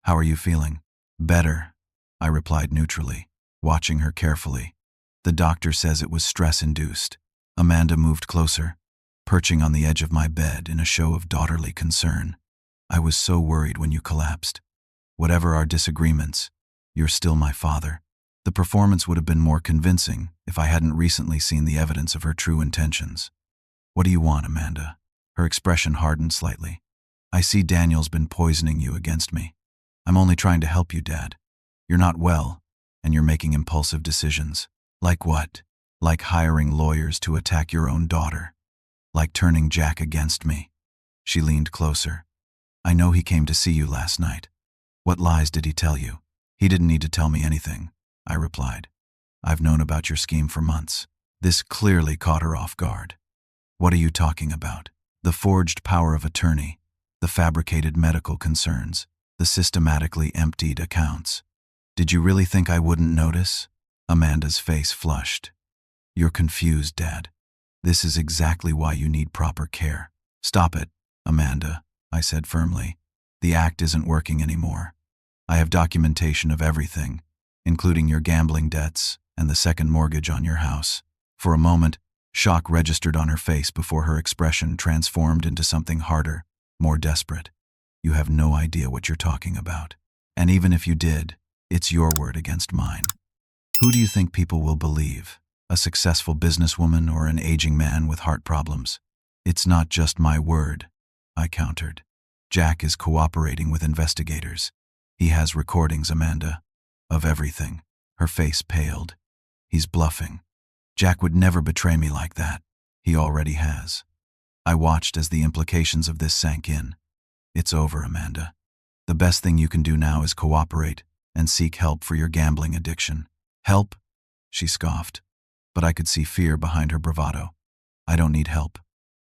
A: "How are you feeling?" "Better," I replied neutrally, watching her carefully. "The doctor says it was stress-induced." Amanda moved closer, perching on the edge of my bed in a show of daughterly concern. "I was so worried when you collapsed. Whatever our disagreements, you're still my father." The performance would have been more convincing if I hadn't recently seen the evidence of her true intentions. "What do you want, Amanda?" Her expression hardened slightly. "I see Daniel's been poisoning you against me. I'm only trying to help you, Dad. You're not well, and you're making impulsive decisions." "Like what?" "Like hiring lawyers to attack your own daughter. Like turning Jack against me." She leaned closer. "I know he came to see you last night. What lies did he tell you?" "He didn't need to tell me anything," I replied. "I've known about your scheme for months." This clearly caught her off guard. "What are you talking about?" "The forged power of attorney, the fabricated medical concerns, the systematically emptied accounts. Did you really think I wouldn't notice?" Amanda's face flushed. "You're confused, Dad. This is exactly why you need proper care." "Stop it, Amanda," I said firmly. "The act isn't working anymore. I have documentation of everything, including your gambling debts and the second mortgage on your house." For a moment, shock registered on her face before her expression transformed into something harder, more desperate. "You have no idea what you're talking about. And even if you did, it's your word against mine. Who do you think people will believe? A successful businesswoman or an aging man with heart problems?" "It's not just my word," I countered. "Jack is cooperating with investigators. He has recordings, Amanda, of everything." Her face paled. "He's bluffing. Jack would never betray me like that. He already has." I watched as the implications of this sank in. "It's over, Amanda. The best thing you can do now is cooperate and seek help for your gambling addiction." "Help?" she scoffed, but I could see fear behind her bravado. "I don't need help,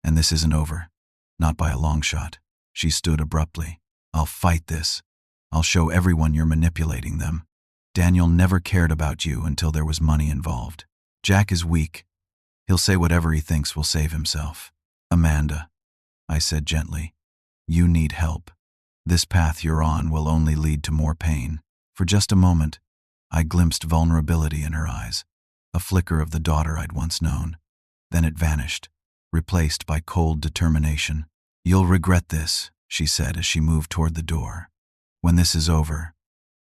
A: and this isn't over. Not by a long shot." She stood abruptly. "I'll fight this. I'll show everyone you're manipulating them. Daniel never cared about you until there was money involved. Jack is weak. He'll say whatever he thinks will save himself." Amanda, I said gently, you need help. This path you're on will only lead to more pain. For just a moment, I glimpsed vulnerability in her eyes, a flicker of the daughter I'd once known. Then it vanished, replaced by cold determination. You'll regret this, she said as she moved toward the door. When this is over,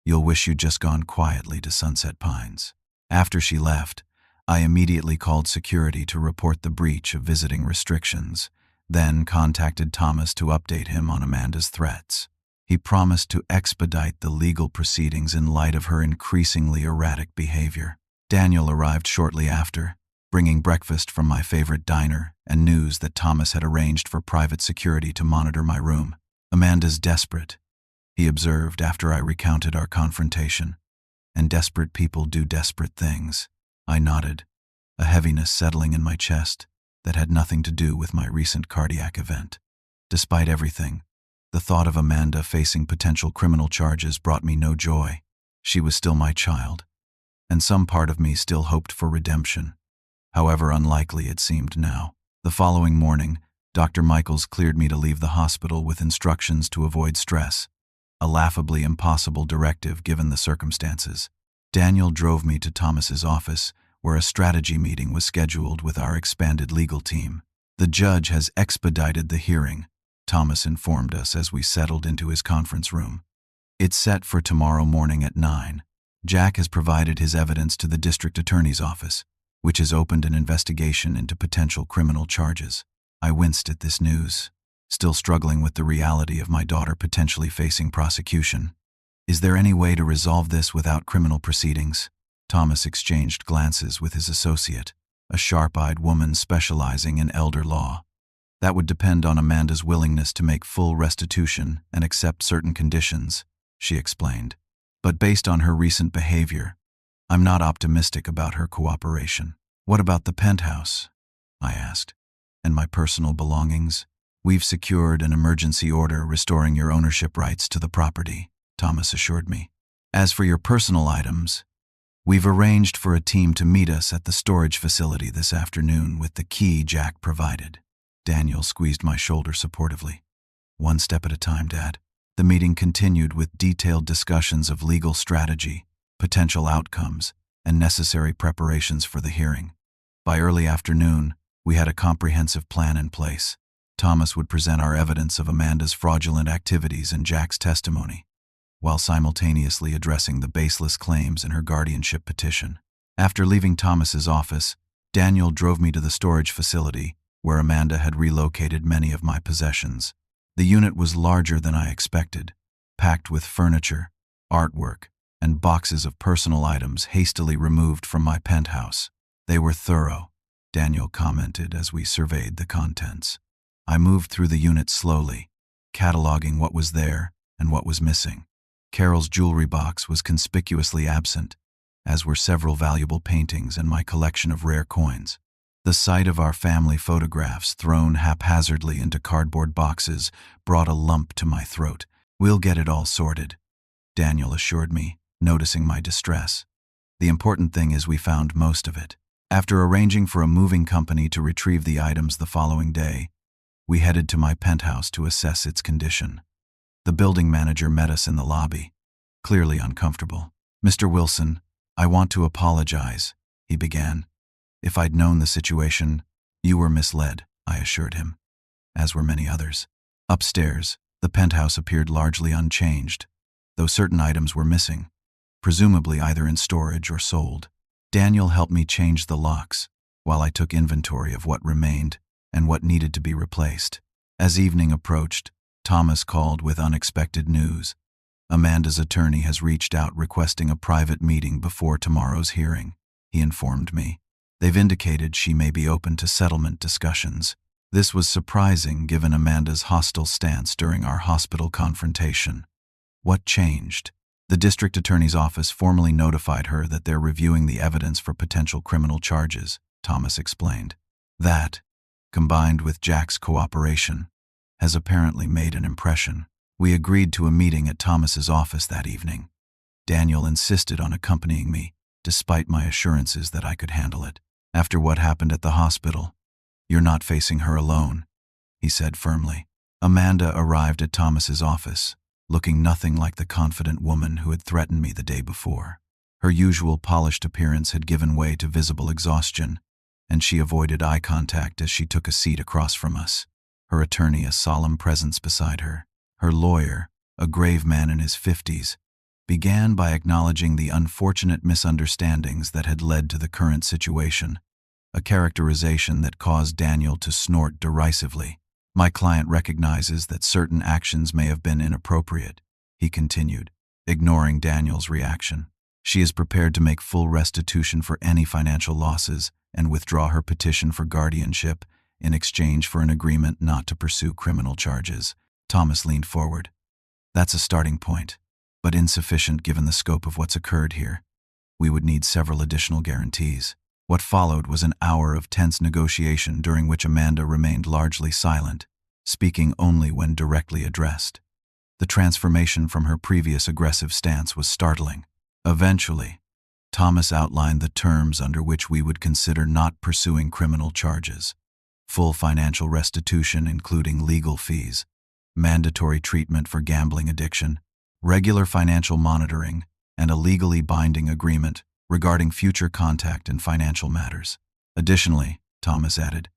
A: you'll wish you'd just gone quietly to Sunset Pines. After she left, I immediately called security to report the breach of visiting restrictions, then contacted Thomas to update him on Amanda's threats. He promised to expedite the legal proceedings in light of her increasingly erratic behavior. Daniel arrived shortly after, bringing breakfast from my favorite diner and news that Thomas had arranged for private security to monitor my room. Amanda's desperate, he observed after I recounted our confrontation. And desperate people do desperate things. I nodded, a heaviness settling in my chest that had nothing to do with my recent cardiac event. Despite everything, the thought of Amanda facing potential criminal charges brought me no joy. She was still my child, and some part of me still hoped for redemption, however unlikely it seemed now. The following morning, Dr. Michaels cleared me to leave the hospital with instructions to avoid stress, a laughably impossible directive given the circumstances. Daniel drove me to Thomas's office, where a strategy meeting was scheduled with our expanded legal team. The judge has expedited the hearing, Thomas informed us as we settled into his conference room. It's set for tomorrow morning at 9. Jack has provided his evidence to the district attorney's office, which has opened an investigation into potential criminal charges. I winced at this news, still struggling with the reality of my daughter potentially facing prosecution. Is there any way to resolve this without criminal proceedings? Thomas exchanged glances with his associate, a sharp-eyed woman specializing in elder law. That would depend on Amanda's willingness to make full restitution and accept certain conditions, she explained. But based on her recent behavior, I'm not optimistic about her cooperation. What about the penthouse? I asked. And my personal belongings? We've secured an emergency order restoring your ownership rights to the property, Thomas assured me. As for your personal items, we've arranged for a team to meet us at the storage facility this afternoon with the key Jack provided. Daniel squeezed my shoulder supportively. One step at a time, Dad. The meeting continued with detailed discussions of legal strategy, potential outcomes, and necessary preparations for the hearing. By early afternoon, we had a comprehensive plan in place. Thomas would present our evidence of Amanda's fraudulent activities and Jack's testimony, while simultaneously addressing the baseless claims in her guardianship petition. After leaving Thomas's office, Daniel drove me to the storage facility, where Amanda had relocated many of my possessions. The unit was larger than I expected, packed with furniture, artwork, and boxes of personal items hastily removed from my penthouse. They were thorough, Daniel commented as we surveyed the contents. I moved through the unit slowly, cataloging what was there and what was missing. Carol's jewelry box was conspicuously absent, as were several valuable paintings and my collection of rare coins. The sight of our family photographs thrown haphazardly into cardboard boxes brought a lump to my throat. We'll get it all sorted, Daniel assured me, noticing my distress. The important thing is we found most of it. After arranging for a moving company to retrieve the items the following day, we headed to my penthouse to assess its condition. The building manager met us in the lobby, clearly uncomfortable. Mr. Wilson, I want to apologize, he began. If I'd known the situation, you were misled, I assured him, as were many others. Upstairs, the penthouse appeared largely unchanged, though certain items were missing, presumably either in storage or sold. Daniel helped me change the locks, while I took inventory of what remained and what needed to be replaced. As evening approached, Thomas called with unexpected news. Amanda's attorney has reached out requesting a private meeting before tomorrow's hearing, he informed me. They've indicated she may be open to settlement discussions. This was surprising given Amanda's hostile stance during our hospital confrontation. What changed? The district attorney's office formally notified her that they're reviewing the evidence for potential criminal charges, Thomas explained. That, combined with Jack's cooperation, has apparently made an impression. We agreed to a meeting at Thomas's office that evening. Daniel insisted on accompanying me, despite my assurances that I could handle it. After what happened at the hospital, you're not facing her alone, he said firmly. Amanda arrived at Thomas's office, looking nothing like the confident woman who had threatened me the day before. Her usual polished appearance had given way to visible exhaustion, and she avoided eye contact as she took a seat across from us, her attorney a solemn presence beside her. Her lawyer, a grave man in his 50s, began by acknowledging the unfortunate misunderstandings that had led to the current situation, a characterization that caused Daniel to snort derisively. My client recognizes that certain actions may have been inappropriate, he continued, ignoring Daniel's reaction. She is prepared to make full restitution for any financial losses and withdraw her petition for guardianship in exchange for an agreement not to pursue criminal charges. Thomas leaned forward. That's a starting point, but insufficient given the scope of what's occurred here. We would need several additional guarantees. What followed was an hour of tense negotiation during which Amanda remained largely silent, speaking only when directly addressed. The transformation from her previous aggressive stance was startling. Eventually, Thomas outlined the terms under which we would consider not pursuing criminal charges: full financial restitution including legal fees, mandatory treatment for gambling addiction, regular financial monitoring, and a legally binding agreement regarding future contact in financial matters. Additionally, Thomas added,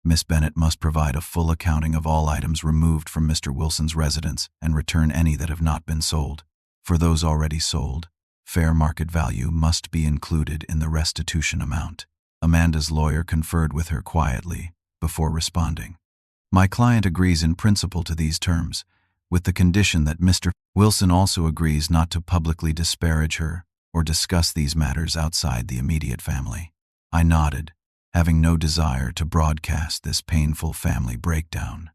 A: Miss Bennett must provide a full accounting of all items removed from Mr. Wilson's residence and return any that have not been sold. For those already sold, fair market value must be included in the restitution amount. Amanda's lawyer conferred with her quietly before responding. My client agrees in principle to these terms, with the condition that Mr. Wilson also agrees not to publicly disparage her or discuss these matters outside the immediate family. I nodded, having no desire to broadcast this painful family breakdown.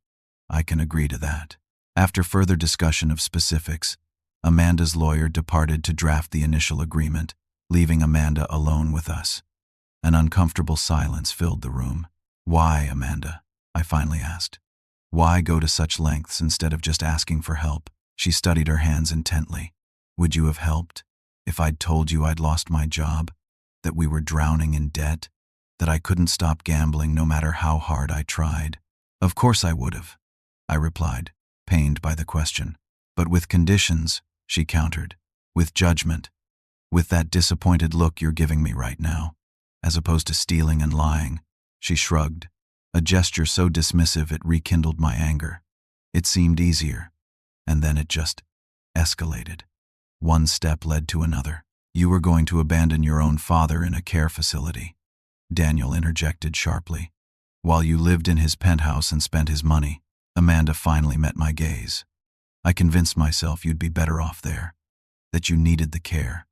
A: I can agree to that. After further discussion of specifics, Amanda's lawyer departed to draft the initial agreement, leaving Amanda alone with us. An uncomfortable silence filled the room. Why, Amanda? I finally asked. Why go to such lengths instead of just asking for help? She studied her hands intently. Would you have helped if I'd told you I'd lost my job, that we were drowning in debt, that I couldn't stop gambling no matter how hard I tried? Of course I would have, I replied, pained by the question. But with conditions, she countered. With judgment. With that disappointed look you're giving me right now. As opposed to stealing and lying. She shrugged, a gesture so dismissive it rekindled my anger. It seemed easier, and then it just escalated. One step led to another. You were going to abandon your own father in a care facility, Daniel interjected sharply. While you lived in his penthouse and spent his money. Amanda finally met my gaze. I convinced myself you'd be better off there, that you needed the care,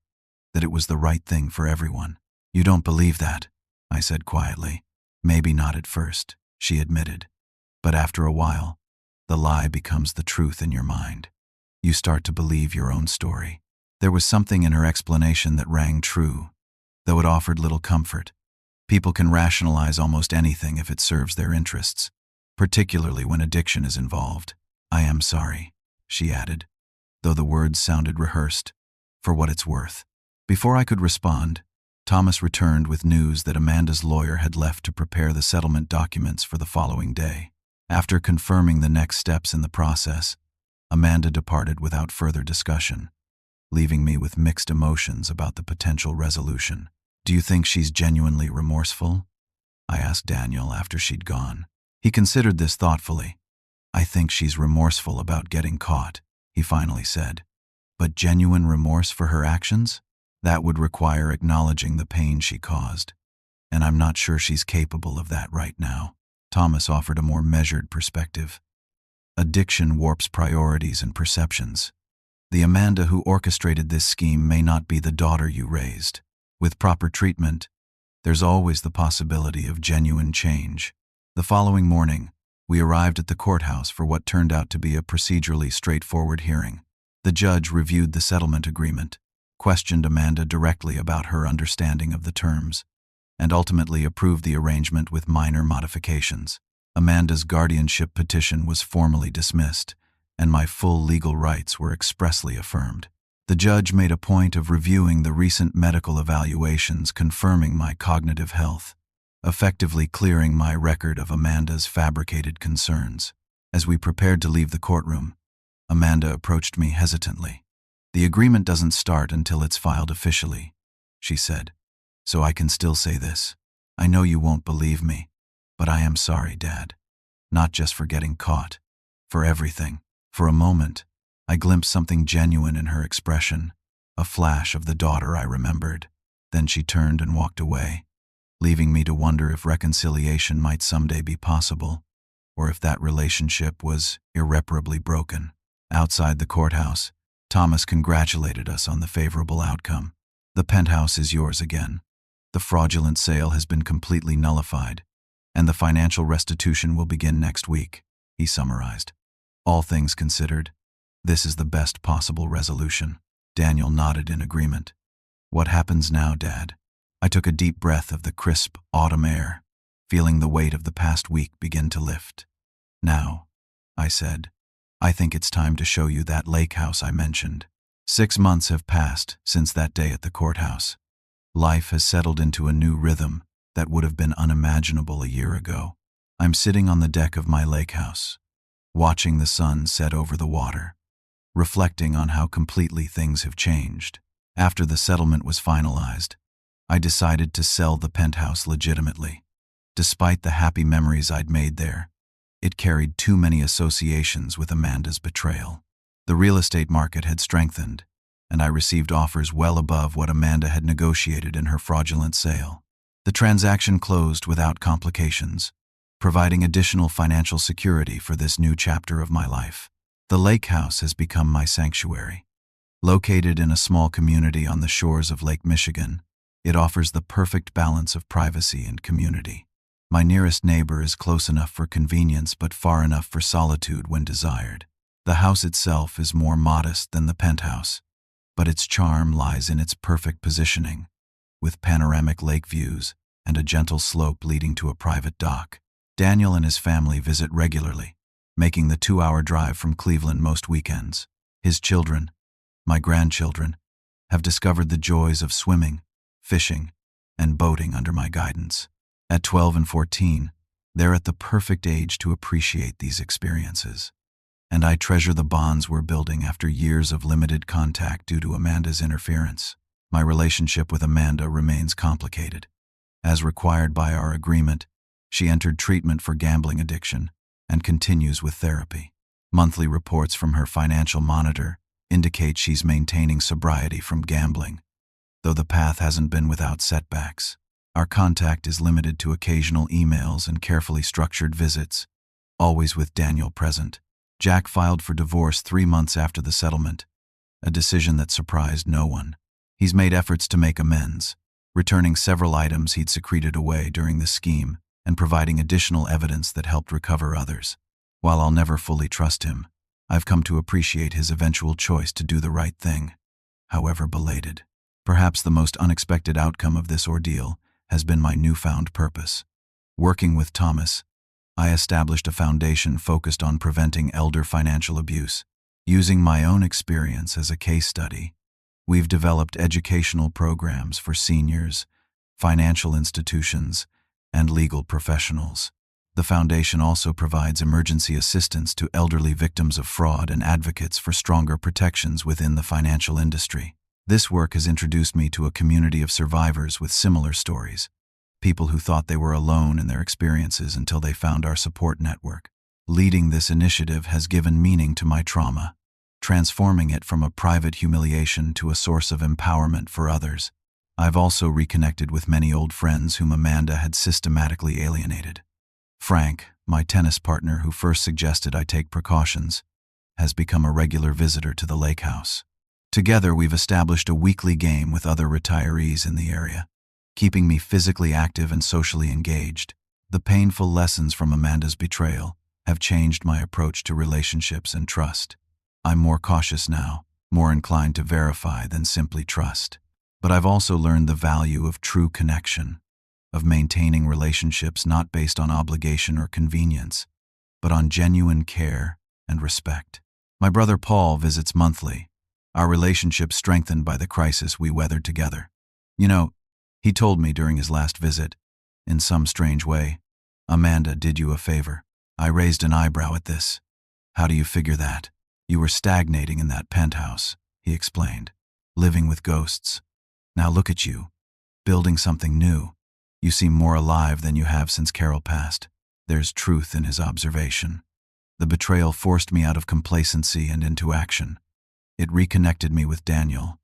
A: that it was the right thing for everyone. You don't believe that, I said quietly. Maybe not at first, she admitted, but after a while, the lie becomes the truth in your mind. You start to believe your own story. There was something in her explanation that rang true, though it offered little comfort. People can rationalize almost anything if it serves their interests, particularly when addiction is involved. I am sorry, she added, though the words sounded rehearsed, for what it's worth. Before I could respond, Thomas returned with news that Amanda's lawyer had left to prepare the settlement documents for the following day. After confirming the next steps in the process, Amanda departed without further discussion, leaving me with mixed emotions about the potential resolution. Do you think she's genuinely remorseful? I asked Daniel after she'd gone. He considered this thoughtfully. I think she's remorseful about getting caught, he finally said. But genuine remorse for her actions? That would require acknowledging the pain she caused. And I'm not sure she's capable of that right now. Thomas offered a more measured perspective. Addiction warps priorities and perceptions. The Amanda who orchestrated this scheme may not be the daughter you raised. With proper treatment, there's always the possibility of genuine change. The following morning, we arrived at the courthouse for what turned out to be a procedurally straightforward hearing. The judge reviewed the settlement agreement, questioned Amanda directly about her understanding of the terms, and ultimately approved the arrangement with minor modifications. Amanda's guardianship petition was formally dismissed, and my full legal rights were expressly affirmed. The judge made a point of reviewing the recent medical evaluations confirming my cognitive health, effectively clearing my record of Amanda's fabricated concerns. As we prepared to leave the courtroom, Amanda approached me hesitantly. "The agreement doesn't start until it's filed officially," she said. "So I can still say this. I know you won't believe me, but I am sorry, Dad. Not just for getting caught, for everything." For a moment, I glimpsed something genuine in her expression, a flash of the daughter I remembered. Then she turned and walked away, leaving me to wonder if reconciliation might someday be possible, or if that relationship was irreparably broken. Outside the courthouse, Thomas congratulated us on the favorable outcome. "The penthouse is yours again. The fraudulent sale has been completely nullified, and the financial restitution will begin next week," he summarized. "All things considered, this is the best possible resolution." Daniel nodded in agreement. "What happens now, Dad?" I took a deep breath of the crisp autumn air, feeling the weight of the past week begin to lift. "Now," I said, "I think it's time to show you that lake house I mentioned." 6 months have passed since that day at the courthouse. Life has settled into a new rhythm that would have been unimaginable a year ago. I'm sitting on the deck of my lake house, watching the sun set over the water, reflecting on how completely things have changed. After the settlement was finalized, I decided to sell the penthouse legitimately. Despite the happy memories I'd made there, it carried too many associations with Amanda's betrayal. The real estate market had strengthened, and I received offers well above what Amanda had negotiated in her fraudulent sale. The transaction closed without complications, providing additional financial security for this new chapter of my life. The lake house has become my sanctuary. Located in a small community on the shores of Lake Michigan, it offers the perfect balance of privacy and community. My nearest neighbor is close enough for convenience but far enough for solitude when desired. The house itself is more modest than the penthouse, but its charm lies in its perfect positioning, with panoramic lake views and a gentle slope leading to a private dock. Daniel and his family visit regularly, making the 2-hour drive from Cleveland most weekends. His children, my grandchildren, have discovered the joys of swimming, fishing, and boating under my guidance. At 12 and 14, they're at the perfect age to appreciate these experiences. And I treasure the bonds we're building after years of limited contact due to Amanda's interference. My relationship with Amanda remains complicated. As required by our agreement, she entered treatment for gambling addiction and continues with therapy. Monthly reports from her financial monitor indicate she's maintaining sobriety from gambling, though the path hasn't been without setbacks. Our contact is limited to occasional emails and carefully structured visits, always with Daniel present. Jack filed for divorce 3 months after the settlement, a decision that surprised no one. He's made efforts to make amends, returning several items he'd secreted away during the scheme and providing additional evidence that helped recover others. While I'll never fully trust him, I've come to appreciate his eventual choice to do the right thing, however belated. Perhaps the most unexpected outcome of this ordeal has been my newfound purpose. Working with Thomas, I established a foundation focused on preventing elder financial abuse. Using my own experience as a case study, we've developed educational programs for seniors, financial institutions, and legal professionals. The foundation also provides emergency assistance to elderly victims of fraud and advocates for stronger protections within the financial industry. This work has introduced me to a community of survivors with similar stories, people who thought they were alone in their experiences until they found our support network. Leading this initiative has given meaning to my trauma, transforming it from a private humiliation to a source of empowerment for others. I've also reconnected with many old friends whom Amanda had systematically alienated. Frank, my tennis partner who first suggested I take precautions, has become a regular visitor to the lake house. Together, we've established a weekly game with other retirees in the area, keeping me physically active and socially engaged. The painful lessons from Amanda's betrayal have changed my approach to relationships and trust. I'm more cautious now, more inclined to verify than simply trust. But I've also learned the value of true connection, of maintaining relationships not based on obligation or convenience, but on genuine care and respect. My brother Paul visits monthly, our relationship strengthened by the crisis we weathered together. You know, he told me during his last visit, In some strange way, Amanda did you a favor. I raised an eyebrow at this. How do you figure that? You were stagnating in that penthouse, he explained, living with ghosts. Now look at you, building something new. You seem more alive than you have since Carol passed. There's truth in his observation. The betrayal forced me out of complacency and into action. It reconnected me with Daniel,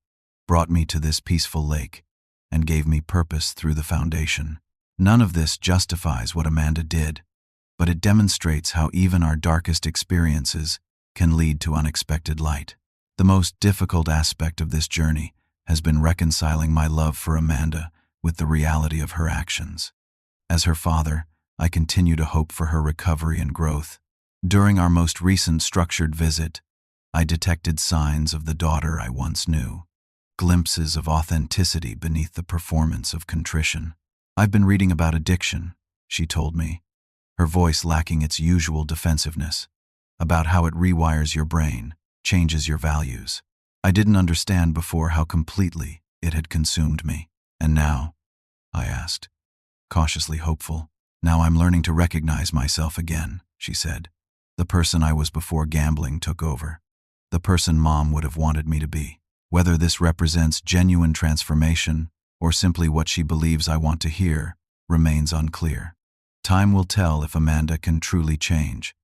A: brought me to this peaceful lake, and gave me purpose through the foundation. None of this justifies what Amanda did, but it demonstrates how even our darkest experiences can lead to unexpected light. The most difficult aspect of this journey has been reconciling my love for Amanda with the reality of her actions. As her father, I continue to hope for her recovery and growth. During our most recent structured visit, I detected signs of the daughter I once knew, glimpses of authenticity beneath the performance of contrition. I've been reading about addiction, she told me, her voice lacking its usual defensiveness, about how it rewires your brain, changes your values. I didn't understand before how completely it had consumed me. And now, I asked, cautiously hopeful, now I'm learning to recognize myself again, she said. The person I was before gambling took over. The person Mom would have wanted me to be. Whether this represents genuine transformation or simply what she believes I want to hear remains unclear. Time will tell if Amanda can truly change,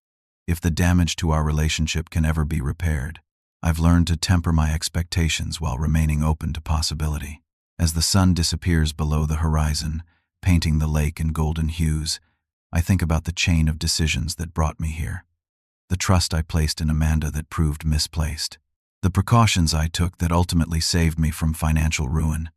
A: if the damage to our relationship can ever be repaired. I've learned to temper my expectations while remaining open to possibility. As the sun disappears below the horizon, painting the lake in golden hues, I think about the chain of decisions that brought me here. The trust I placed in Amanda that proved misplaced. The precautions I took that ultimately saved me from financial ruin.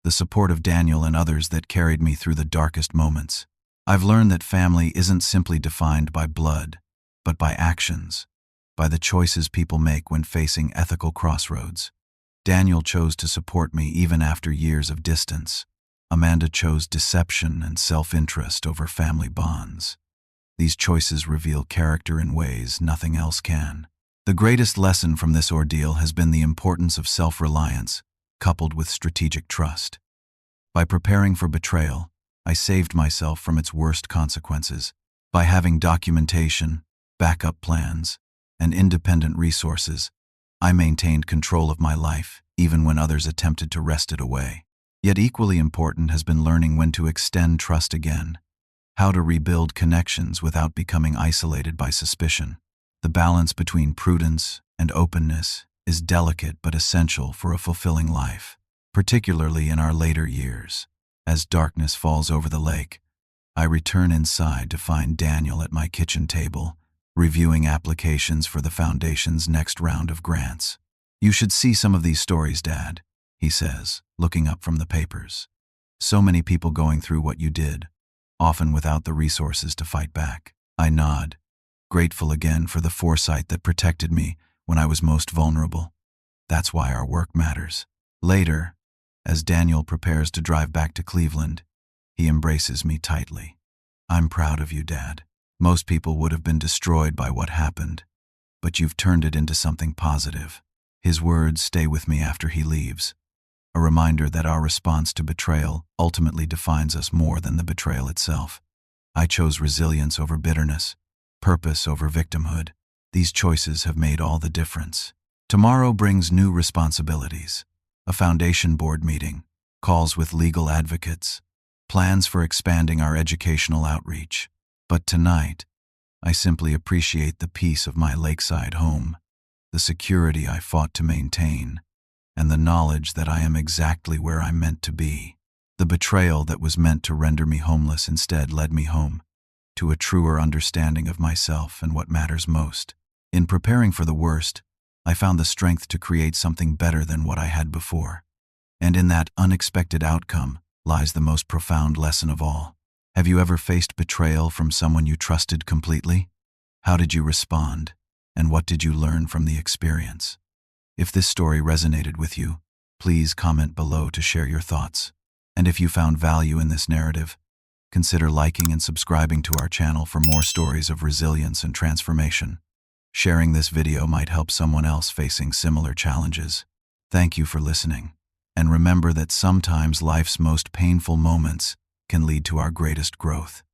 A: The support of Daniel and others that carried me through the darkest moments. I've learned that family isn't simply defined by blood, but by actions, by the choices people make when facing ethical crossroads. Daniel chose to support me even after years of distance. Amanda chose deception and self-interest over family bonds. These choices reveal character in ways nothing else can. The greatest lesson from this ordeal has been the importance of self-reliance, coupled with strategic trust. By preparing for betrayal, I saved myself from its worst consequences. By having documentation, backup plans, and independent resources, I maintained control of my life, even when others attempted to wrest it away. Yet equally important has been learning when to extend trust again, how to rebuild connections without becoming isolated by suspicion. The balance between prudence and openness is delicate but essential for a fulfilling life, particularly in our later years. As darkness falls over the lake, I return inside to find Daniel at my kitchen table, reviewing applications for the Foundation's next round of grants. "You should see some of these stories, Dad," he says, looking up from the papers. "So many people going through what you did, often without the resources to fight back." I nod, grateful again for the foresight that protected me when I was most vulnerable. That's why our work matters. Later, as Daniel prepares to drive back to Cleveland, he embraces me tightly. "I'm proud of you, Dad. Most people would have been destroyed by what happened, but you've turned it into something positive." His words stay with me after he leaves, a reminder that our response to betrayal ultimately defines us more than the betrayal itself. I chose resilience over bitterness, purpose over victimhood. These choices have made all the difference. Tomorrow brings new responsibilities: a foundation board meeting, calls with legal advocates, plans for expanding our educational outreach. But tonight, I simply appreciate the peace of my lakeside home, the security I fought to maintain, and the knowledge that I am exactly where I'm meant to be. The betrayal that was meant to render me homeless instead led me home, to a truer understanding of myself and what matters most. In preparing for the worst, I found the strength to create something better than what I had before. And in that unexpected outcome lies the most profound lesson of all. Have you ever faced betrayal from someone you trusted completely? How did you respond, and what did you learn from the experience? If this story resonated with you, please comment below to share your thoughts. And if you found value in this narrative, consider liking and subscribing to our channel for more stories of resilience and transformation. Sharing this video might help someone else facing similar challenges. Thank you for listening, and remember that sometimes life's most painful moments can lead to our greatest growth.